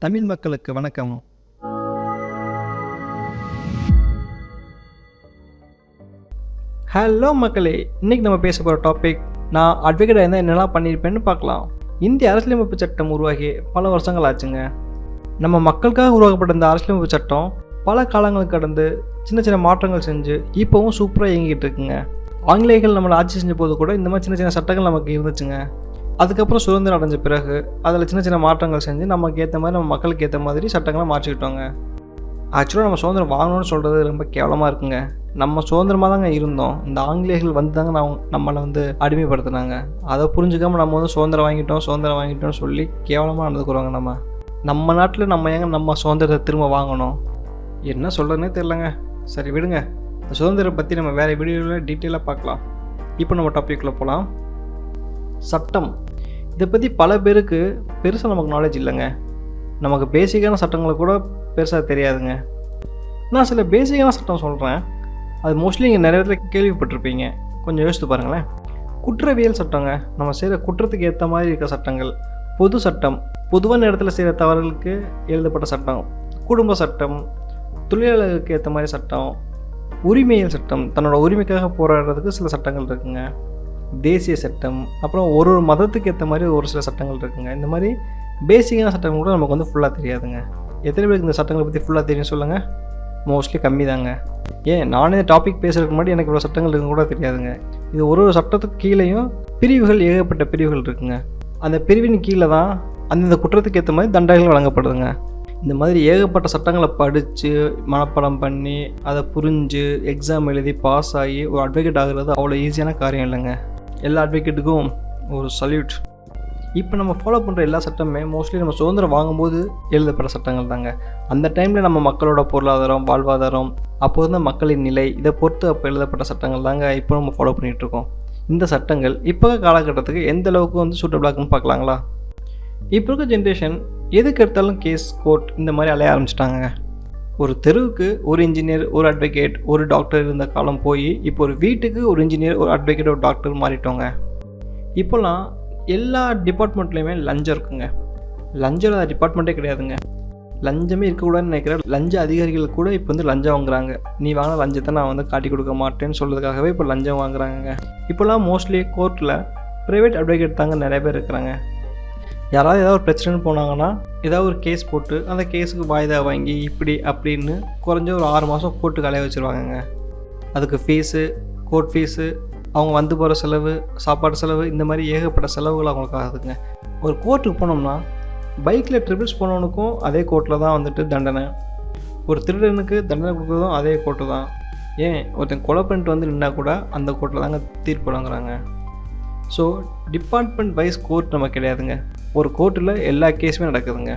தமிழ் மக்களுக்கு வணக்கம். ஹலோ மக்களே, இன்றைக்கி நம்ம பேச போகிற டாபிக் நான் அட்வொகேட்டாக இருந்தால் என்னெல்லாம் பண்ணியிருப்பேன்னு பார்க்கலாம். இந்திய அரசியலமைப்பு சட்டம் உருவாகி பல வருஷங்கள் ஆச்சுங்க. நம்ம மக்களுக்காக உருவாக்கப்பட்ட இந்த அரசியலமைப்பு சட்டம் பல காலங்களுக்கு கடந்து சின்ன சின்ன மாற்றங்கள் செஞ்சு இப்போவும் சூப்பராக இயங்கிட்டு இருக்குங்க. ஆங்கிலேயர்கள் நம்மளை ஆட்சி செஞ்ச போது கூட இந்த மாதிரி சின்ன சின்ன சட்டங்கள் நமக்கு இருந்துச்சுங்க. அதுக்கப்புறம் சுதந்திரம் அடைஞ்ச பிறகு அதில் சின்ன சின்ன மாற்றங்கள் செஞ்சு நமக்கு ஏற்ற மாதிரி நம்ம மக்களுக்கு ஏற்ற மாதிரி சட்டங்களை மாற்றிக்கிட்டோங்க. ஆக்சுவலாக நம்ம சுதந்திரம் வாங்கணும்னு சொல்கிறது ரொம்ப கேவலமாக இருக்குங்க. நம்ம சுதந்திரமாக தாங்க இருந்தோம். இந்த ஆங்கிலேயர்கள் வந்து தாங்க நம்மளை அடிமைப்படுத்தினாங்க. அதை புரிஞ்சுக்காமல் நம்ம சுதந்திரம் வாங்கிட்டோம்னு சொல்லி கேவலமாக நடந்துக்குறோங்க. நம்ம நாட்டில் நம்ம ஏங்க நம்ம சுதந்திரத்தை திரும்ப வாங்கணும்? என்ன சொல்கிறதுனே தெரிலங்க. சரி விடுங்க, இந்த சுதந்திரம் பற்றி நம்ம வேறு வீடியோவில் டீட்டெயிலாக பார்க்கலாம். இப்போ நம்ம டாப்பிக்குள்ளே போகலாம். சட்டம், இதை பற்றி பல பேருக்கு பெருசாக நமக்கு நாலேஜ் இல்லைங்க. நமக்கு பேசிக்கான சட்டங்களை கூட பெருசாக தெரியாதுங்க. நான் சில பேசிக்கான சட்டம் சொல்கிறேன், அது மோஸ்ட்லி இங்கே நிறைய இடத்துல கேள்விப்பட்டிருப்பீங்க. கொஞ்சம் யோசித்து பாருங்களேன். குற்றவியல் சட்டங்க, நம்ம செய்கிற குற்றத்துக்கு ஏற்ற மாதிரி இருக்க சட்டங்கள். பொது சட்டம், பொதுவான இடத்துல செய்கிற தவறுகளுக்கு எழுதப்பட்ட சட்டம். குடும்ப சட்டம், தொழிலாளர்களுக்கு ஏற்ற மாதிரி சட்டம். உரிமையியல் சட்டம், தன்னோட உரிமைக்காக போராடுறதுக்கு சில சட்டங்கள் இருக்குங்க. தேசிய சட்டம், அப்புறம் ஒரு மதத்துக்கு ஏற்ற மாதிரி ஒரு சில சட்டங்கள் இருக்குங்க. இந்த மாதிரி பேசிக்கான சட்டங்கள் கூட நமக்கு ஃபுல்லாக தெரியாதுங்க. எத்தனை பேருக்கு இந்த சட்டங்களை பற்றி ஃபுல்லாக தெரியும் சொல்லுங்கள்? மோஸ்ட்லி கம்மி தாங்க. ஏன் நானே இந்த டாபிக் பேசுறதுக்கு முன்னாடி எனக்கு இவ்வளோ சட்டங்கள் இருக்குன்னு கூட தெரியாதுங்க. இது ஒரு சட்டத்துக்கு கீழேயும் பிரிவுகள், ஏகப்பட்ட பிரிவுகள் இருக்குங்க. அந்த பிரிவின் கீழே தான் அந்தந்த குற்றத்துக்கு ஏற்ற மாதிரி தண்டனைகள் வழங்கப்படுதுங்க. இந்த மாதிரி ஏகப்பட்ட சட்டங்களை படித்து மனப்பாடம் பண்ணி அதை புரிஞ்சு எக்ஸாம் எழுதி பாஸ் ஆகி ஒரு அட்வொகேட் ஆகிறது அவ்வளோ ஈஸியான காரியம் இல்லைங்க. எல்லா அட்வொகேட்டுக்கும் ஒரு சல்யூட். இப்போ நம்ம ஃபாலோ பண்ணுற எல்லா சட்டமே மோஸ்ட்லி நம்ம சுதந்திரம் வாங்கும்போது எழுதப்பட்ட சட்டங்கள் தாங்க. அந்த டைமில் நம்ம மக்களோட பொருளாதாரம், வாழ்வாதாரம், அப்போ இருந்த மக்களின் நிலை, இதை பொறுத்து அப்போ எழுதப்பட்ட சட்டங்கள் தாங்க இப்போ நம்ம ஃபாலோ பண்ணிகிட்ருக்கோம். இந்த சட்டங்கள் இப்போ காலகட்டத்துக்கு எந்த அளவுக்கு சூட்டபிளாக்குன்னு பார்க்கலாங்களா? இப்போ இருக்க ஜென்ரேஷன் எதுக்கு எடுத்தாலும் கேஸ், கோர்ட் இந்த மாதிரி அலைய ஆரம்பிச்சிட்டாங்க. ஒரு தெருவுக்கு ஒரு இன்ஜினியர், ஒரு அட்வொகேட், ஒரு டாக்டர் இருந்த காலம் போய் இப்போ ஒரு வீட்டுக்கு ஒரு இன்ஜினியர், ஒரு அட்வொகேட், ஒரு டாக்டர் மாறிட்டோங்க. இப்போலாம் எல்லா டிபார்ட்மெண்ட்லேயுமே லஞ்சம் இருக்குங்க. லஞ்சம் இல்லாத டிபார்ட்மெண்ட்டே கிடையாதுங்க. லஞ்சமே இருக்கக்கூடாதுன்னு நினைக்கிறேன். லஞ்ச அதிகாரிகள் கூட இப்போ லஞ்சம் வாங்குறாங்க. நீ வாங்கின லஞ்சத்தை நான் காட்டி கொடுக்க மாட்டேன்னு சொல்கிறதுக்காகவே இப்போ லஞ்சம் வாங்குறாங்க. இப்போலாம் மோஸ்ட்லி கோர்ட்டில் ப்ரைவேட் அட்வொகேட் தாங்க நிறைய பேர் இருக்கிறாங்க. யாராவது ஏதாவது ஒரு பிரச்சனைன்னு போனாங்கன்னா ஏதாவது ஒரு கேஸ் போட்டு அந்த கேஸுக்கு வாய்தா வாங்கி இப்படி அப்படின்னு குறைஞ்ச ஒரு 6 மாதம் கோர்ட்டுக்கு அலைய வச்சுருவாங்கங்க. அதுக்கு ஃபீஸு, கோர்ட் ஃபீஸு, அவங்க வந்து போகிற செலவு, சாப்பாடு செலவு, இந்த மாதிரி ஏகப்பட்ட செலவுகள் அவங்களுக்கு ஆகுதுங்க. ஒரு கோர்ட்டுக்கு போனோம்னா பைக்கில் ட்ரிபிள்ஸ் போனவனுக்கும் அதே கோர்ட்டில் தான் தண்டனை. ஒரு திருடனுக்கு தண்டனை கொடுக்குறதும் அதே கோர்ட்டு தான். ஏன் ஒருத்தன் கொலை பண்ணிட்டு நின்னா கூட அந்த கோர்ட்டில் தாங்க தீர்ப்பு வழங்குறாங்க. ஸோ டிபார்ட்மெண்ட் வைஸ் கோர்ட் நம்ம கிடையாதுங்க. ஒரு கோர்ட்டில் எல்லா கேஸுமே நடக்குதுங்க.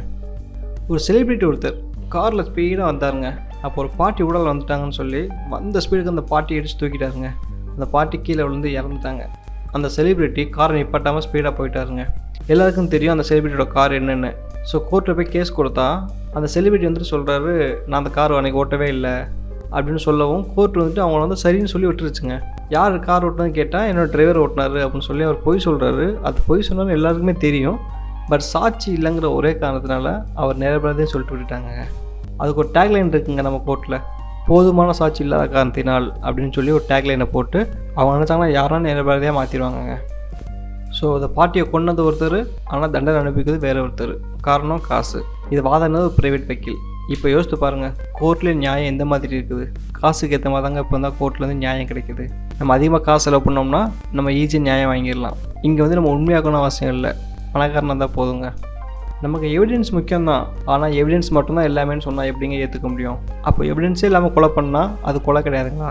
ஒரு செலிப்ரிட்டி ஒருத்தர் காரில் ஸ்பீடாக வந்தாருங்க. அப்போ ஒரு பாட்டி உடல் வந்துட்டாங்கன்னு சொல்லி வந்த ஸ்பீடுக்கு அந்த பாட்டி அடித்து தூக்கிட்டாருங்க. அந்த பாட்டி கீழே விழுந்து இறந்துட்டாங்க. அந்த செலிப்ரிட்டி காரை நிப்பாட்டாமல் ஸ்பீடாக போயிட்டாருங்க. எல்லாருக்கும் தெரியும் அந்த செலிப்ரிட்டியோட கார் என்னென்னு. ஸோ கோர்ட்டில் போய் கேஸ் கொடுத்தா அந்த செலிப்ரிட்டி சொல்கிறாரு, நான் அந்த கார் அன்றைக்கி ஓட்டவே இல்லை அப்படின்னு சொல்லவும் கோர்ட் அவங்கள சரின்னு சொல்லி விட்டுருச்சுங்க. யார் கார் ஓட்டினு கேட்டால் என்னோடய டிரைவர் ஓட்டினார் அப்படின்னு சொல்லி அவர் பொய் சொல்கிறாரு. அது பொய் சொன்னாலும் எல்லாருக்குமே தெரியும். பட் சாட்சி இல்லைங்கிற ஒரே காரணத்தினால அவர் நிரபராதின்னு சொல்லிட்டு விட்டுட்டாங்க. அதுக்கு ஒரு டேக்லைன் இருக்குங்க நம்ம கோர்ட்டில், போதுமான சாட்சி இல்லாத காரணத்தினால் அப்படின்னு சொல்லி ஒரு டேக்லைனை போட்டு அவங்க நினச்சாங்கன்னா யாரும் நிரபராதியாக மாற்றிடுவாங்க. ஸோ அந்த பார்ட்டியை கொண்டது ஒருத்தர், ஆனால் தண்டனை அனுப்பிக்கிறது வேறு ஒருத்தர். காரணம் காசு. இது வாதாடினது ஒரு ப்ரைவேட் வக்கீல். இப்போ யோசித்து பாருங்கள், கோர்ட்லேயே நியாயம் எந்த மாதிரி இருக்குது? காசுக்கு ஏற்ற மாதிரி தாங்க இப்போ கோர்ட்லேருந்து நியாயம் கிடைக்குது. நம்ம அதிகமாக காசு செலவு பண்ணோம்னா நம்ம ஈஸியாக நியாயம் வாங்கிடலாம். இங்கே நம்ம உண்மையாக்கணும் அவசியம் இல்லை, பணக்காரனாக தான் போதுங்க. நமக்கு எவிடன்ஸ் முக்கியம்தான், ஆனால் எவிடன்ஸ் மட்டும்தான் எல்லாமே சொன்னால் எப்படிங்க ஏற்றுக்க முடியும்? அப்போ எவிடன்ஸே இல்லாமல் கொலை பண்ணால் அது கொலை கிடையாதுங்களா?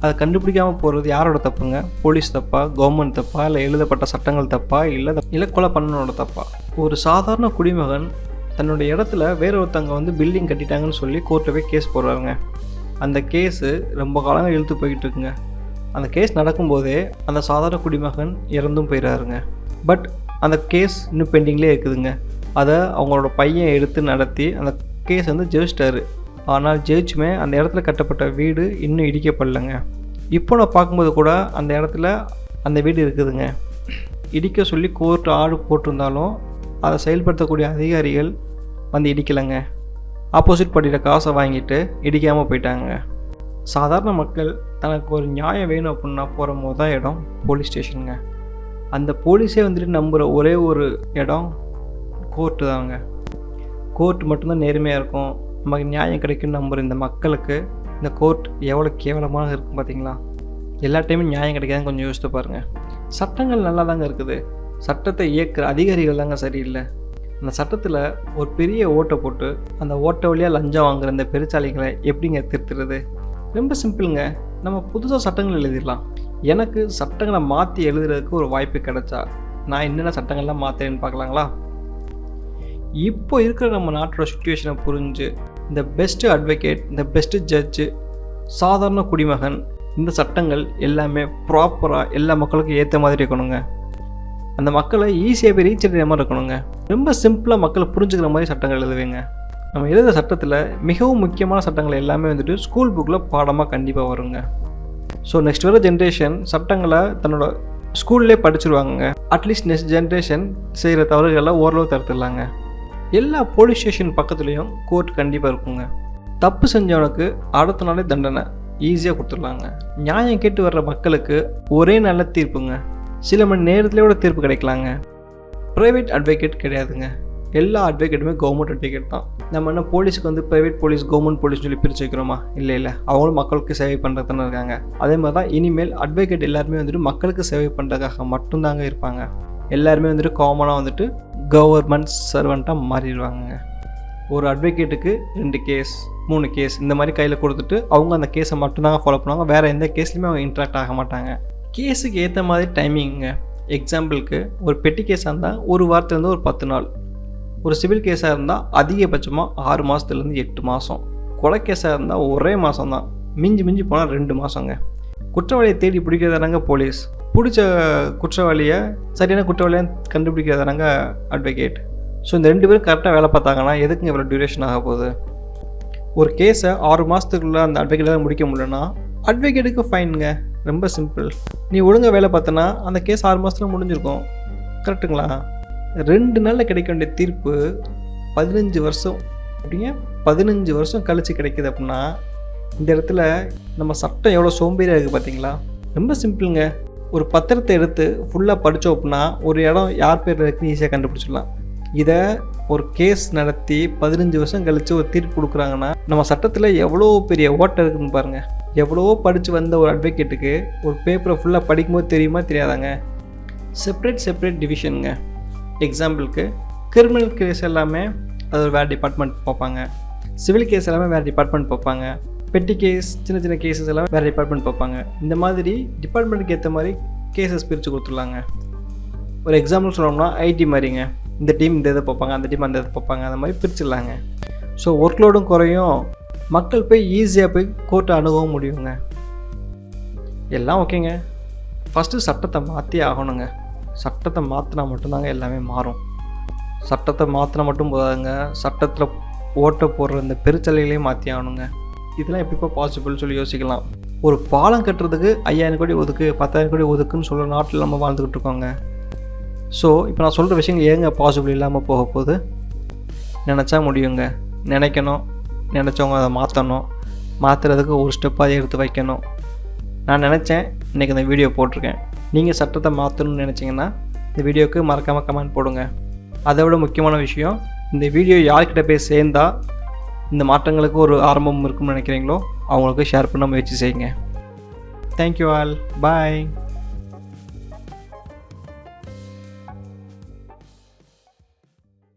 அதை கண்டுபிடிக்காமல் போகிறது யாரோட தப்புங்க? போலீஸ் தப்பா, கவர்மெண்ட் தப்பா, இல்லை எழுதப்பட்ட சட்டங்கள் தப்பா, இல்லை கொலை பண்ணனோட தப்பா? ஒரு சாதாரண குடிமகன் தன்னுடைய இடத்துல வேற ஒருத்தவங்க பில்டிங் கட்டிட்டாங்கன்னு சொல்லி கோர்ட்டில் போய் கேஸ் போடுறாங்க. அந்த கேஸு ரொம்ப காலங்கள் இழுத்து போய்கிட்டு இருக்குங்க. அந்த கேஸ் நடக்கும்போதே அந்த சாதாரண குடிமகன் இறந்தும் போயிடாருங்க. பட் அந்த கேஸ் இன்னும் பெண்டிங்லேயே இருக்குதுங்க. அதை அவங்களோட பையன் எடுத்து நடத்தி அந்த கேஸ் ஜெயிச்சிட்டாரு. ஆனால் ஜெயிச்சுமே அந்த இடத்துல கட்டப்பட்ட வீடு இன்னும் இடிக்கப்படலைங்க. இப்போ நான் பார்க்கும்போது கூட அந்த இடத்துல அந்த வீடு இருக்குதுங்க. இடிக்க சொல்லி கோர்ட் ஆர்டர் போட்டிருந்தாலும் அதை செயல்படுத்தக்கூடிய அதிகாரிகள் வந்து இடிக்கலைங்க. ஆப்போசிட் பார்ட்டியில் காசை வாங்கிட்டு இடிக்காமல் போயிட்டாங்க. சாதாரண மக்கள் தனக்கு ஒரு நியாயம் வேணும் அப்படின்னா போகிற மொதல் இடம் போலீஸ் ஸ்டேஷனுங்க. அந்த போலீஸே வந்துட்டு நம்புகிற ஒரே ஒரு இடம் கோர்ட்டு தாங்க. கோர்ட் மட்டும்தான் நேர்மையாக இருக்கும், நமக்கு நியாயம் கிடைக்கும்னு நம்புகிற இந்த மக்களுக்கு இந்த கோர்ட் எவ்வளோ கேவலமாக இருக்கும் பார்த்தீங்களா? எல்லா டைமும் நியாயம் கிடைக்காதுன்னு கொஞ்சம் யோசித்து பாருங்கள். சட்டங்கள் நல்லா தாங்க இருக்குது, சட்டத்தை இயக்குற அதிகாரிகள் தாங்க சரியில்லை. அந்த சட்டத்தில் ஒரு பெரிய ஓட்டை போட்டு அந்த ஓட்டை வழியாக லஞ்சம் வாங்குகிற இந்த பெருச்சாளிகளை எப்படிங்க திருத்துறது? ரொம்ப சிம்பிளுங்க. நம்ம புதுசாக சட்டங்கள் எழுதிடலாம். எனக்கு சட்டங்களை மாற்றி எழுதுறதுக்கு ஒரு வாய்ப்பு கிடைச்சா நான் என்னென்ன சட்டங்கள்லாம் மாற்றுறேன்னு பார்க்கலாங்களா? இப்போ இருக்கிற நம்ம நாட்டோட சுச்சுவேஷனை புரிஞ்சு இந்த பெஸ்ட்டு அட்வொகேட், இந்த பெஸ்ட்டு ஜட்ஜு, சாதாரண குடிமகன், இந்த சட்டங்கள் எல்லாமே ப்ராப்பராக எல்லா மக்களுக்கும் ஏற்ற மாதிரி இருக்கணுங்க. அந்த மக்களை ஈஸியாக போய் ரீச் பண்ணுற மாதிரி இருக்கணுங்க. ரொம்ப சிம்பிளாக மக்களை புரிஞ்சுக்கிற மாதிரி சட்டங்கள் எழுதுவேங்க. நம்ம எழுதுகிற சட்டத்தில் மிகவும் முக்கியமான சட்டங்கள் எல்லாமே வந்துட்டு ஸ்கூல் புக்கில் பாடமாக கண்டிப்பாக வருங்க. ஸோ நெக்ஸ்ட் வர ஜென்ரேஷன் சட்டங்களை தன்னோட ஸ்கூல்லே படிச்சுருவாங்க. அட்லீஸ்ட் நெக்ஸ்ட் ஜென்ரேஷன் செய்கிற தவறுகளில் ஓரளவு தடுத்துடலாங்க. எல்லா போலீஸ் ஸ்டேஷன் பக்கத்துலேயும் கோர்ட் கண்டிப்பாக இருக்குங்க. தப்பு செஞ்சவனுக்கு அடுத்த நாளே தண்டனை ஈஸியாக கொடுத்துடலாங்க. நியாயம் கேட்டு வர்ற மக்களுக்கு ஒரே நல்ல தீர்ப்புங்க. சில மணி நேரத்துலேயோட தீர்ப்பு கிடைக்கலாங்க. ப்ரைவேட் அட்வொகேட் கிடையாதுங்க. எல்லா அட்வொகேட்டுமே கவர்மெண்ட் அட்வொகேட் தான். நம்ம என்ன போலீஸுக்கு வந்து ப்ரைவேட் போலீஸ், கவர்மெண்ட் போலீஸ் சொல்லி பிரித்து வைக்கிறோமா? இல்லை, அவங்களும் மக்களுக்கு சேவை பண்ணுறதுன்னு இருக்காங்க. அதே மாதிரி தான் இனிமேல் அட்வொகேட் எல்லாருமே வந்துட்டு மக்களுக்கு சேவை பண்ணுறதுக்காக மட்டும்தாங்க இருப்பாங்க. எல்லாருமே வந்துட்டு காமனாக வந்துட்டு கவர்மெண்ட் சர்வெண்ட்டாக மாறிடுவாங்க. ஒரு அட்வொகேட்டுக்கு 2 கேஸ் 3 கேஸ் இந்த மாதிரி கையில் கொடுத்துட்டு அவங்க அந்த கேஸை மட்டும்தாங்க ஃபாலோ பண்ணுவாங்க. வேறு எந்த கேஸ்லையுமே அவங்க இன்ட்ராக்ட் ஆக மாட்டாங்க. கேஸுக்கு ஏற்ற மாதிரி டைமிங்க. எக்ஸாம்பிளுக்கு ஒரு பெட்டி கேஸாக இருந்தால் ஒரு வாரத்துலேருந்து ஒரு 10 நாள். ஒரு சிவில் கேஸாக இருந்தால் அதிகபட்சமாக 6 மாதத்துலேருந்து 8 மாதம். கொலை கேஸாக இருந்தால் ஒரே மாதம் தான், மிஞ்சி போனால் 2 மாதங்க. குற்றவாளியை தேடி பிடிக்கிறதானாங்க போலீஸ், பிடிச்ச குற்றவாளியை சரியான குற்றவாளியாக கண்டுபிடிக்கிறதானாங்க அட்வொகேட். ஸோ இந்த 2 பேரும் கரெக்டாக வேலை பார்த்தாங்கன்னா எதுக்குங்க இவ்வளோ டியூரேஷன் ஆக போகுது? ஒரு கேஸை 6 மாதத்துக்குள்ளே அந்த அட்வொகேட்டால் முடிக்க முடியலன்னா அட்வொகேட்டுக்கு ஃபைனுங்க. ரொம்ப சிம்பிள். நீ ஒழுங்காக வேலை பார்த்தனா அந்த கேஸ் 6 மாதத்தில் முடிஞ்சிருக்கும். கரெக்டுங்களா? 2 நாளில் கிடைக்க வேண்டிய தீர்ப்பு 15 வருஷம் அப்படிங்க 15 வருஷம் கழித்து கிடைக்கிது அப்படின்னா இந்த இடத்துல நம்ம சட்டம் எவ்வளோ சோம்பேறியாக இருக்குது பார்த்தீங்களா? ரொம்ப சிம்பிளுங்க. ஒரு பத்திரத்தை எடுத்து ஃபுல்லாக படித்தோம் அப்படின்னா ஒரு இடம் யார் பேர் இருக்குன்னு ஈஸியாக கண்டுபிடிச்சிடலாம். இதை ஒரு கேஸ் நடத்தி 15 வருஷம் கழித்து ஒரு தீர்ப்பு கொடுக்குறாங்கன்னா நம்ம சட்டத்தில் எவ்வளோ பெரிய ஓட்டை இருக்குதுன்னு பாருங்கள். எவ்வளவோ படித்து வந்த ஒரு அட்வொகேட்டுக்கு ஒரு பேப்பரை ஃபுல்லாக படிக்கும்போது தெரியுமா தெரியாதாங்க? செப்பரேட் டிவிஷனுங்க. எக்ஸாம்பிளுக்கு கிரிமினல் கேஸ் எல்லாமே அது ஒரு வேறு டிபார்ட்மெண்ட் பார்ப்பாங்க. சிவில் கேஸ் எல்லாமே வேறு டிபார்ட்மெண்ட் பார்ப்பாங்க. பெட்டி கேஸ், சின்ன கேஸஸ் எல்லாமே வேறு டிபார்ட்மெண்ட் பார்ப்பாங்க. இந்த மாதிரி டிபார்ட்மெண்ட்டுக்கு ஏற்ற மாதிரி கேஸஸ் பிரித்து கொடுத்துடலாங்க. ஒரு எக்ஸாம்பிள் சொல்லணும்னா ஐடி மாதிரிங்க. இந்த டீம் இந்த இதை பார்ப்பாங்க, அந்த டீம் அந்த இதை பார்ப்பாங்க. அந்த மாதிரி பிரிச்சிடலாங்க. ஸோ ஒர்க் லோடும் குறையும், மக்கள் போய் ஈஸியாக போய் கோர்ட்டை அணுகவும் முடியுங்க. எல்லாம் ஓகேங்க. ஃபஸ்ட்டு சட்டத்தை மாற்றி ஆகணுங்க. சட்டத்தை மாற்றினா மட்டும்தாங்க எல்லாமே மாறும். சட்டத்தை மாற்றினா மட்டும் போதாதுங்க, சட்டத்தில் ஓட்டை போடுற இந்த பெருச்சலைகளையும் மாற்றி ஆகணுங்க. இதெல்லாம் எப்படிப்பா பாசிபிள் சொல்லி யோசிக்கலாம். ஒரு பாலம் கட்டுறதுக்கு 5000 கோடி ஒதுக்கு, 10,000 கோடி ஒதுக்குன்னு சொல்கிற நாட்டில் நம்ம வாழ்ந்துக்கிட்டு இருக்கோங்க. ஸோ இப்போ நான் சொல்கிற விஷயங்கள் ஏங்க பாசிபிள் இல்லாமல் போக போகுது? நினச்சா முடியுங்க. நினைக்கணும், நினச்சவங்க அதை மாற்றணும். மாற்றுறதுக்கு ஒரு ஸ்டெப்பாக எடுத்து வைக்கணும். நான் நினச்சேன், இன்றைக்கி இந்த வீடியோ போட்டிருக்கேன். நீங்கள் சட்டத்தை மாற்றணும்னு நினச்சிங்கன்னா இந்த வீடியோவுக்கு மறக்காமல் கமெண்ட் போடுங்க. அதை விட முக்கியமான விஷயம், இந்த வீடியோ யார்கிட்ட போய் சேர்ந்தால் இந்த மாற்றங்களுக்கு ஒரு ஆரம்பம் இருக்கும்னு நினைக்கிறீங்களோ அவங்களுக்கு ஷேர் பண்ண முயற்சி செய்யுங்க. Thank you all. பாய்.